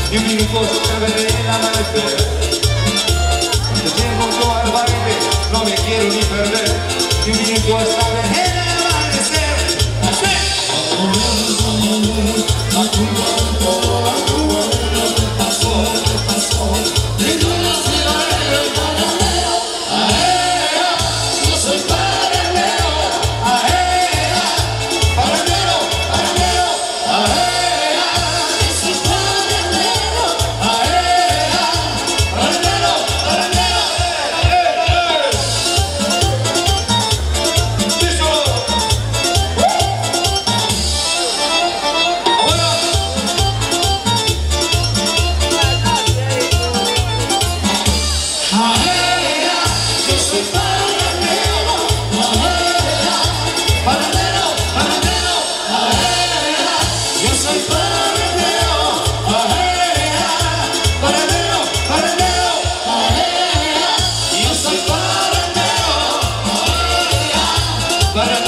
Y un minuto se veré el amanecer. Cuando llego yo al baile, no me quiero ni perder. Y un minuto hasta ver el amanecer. A tu vuelo, pasó, pasó. Y yo no soy parandero, aea, yo soy parandero, aea, parandero, parandero, aea. Para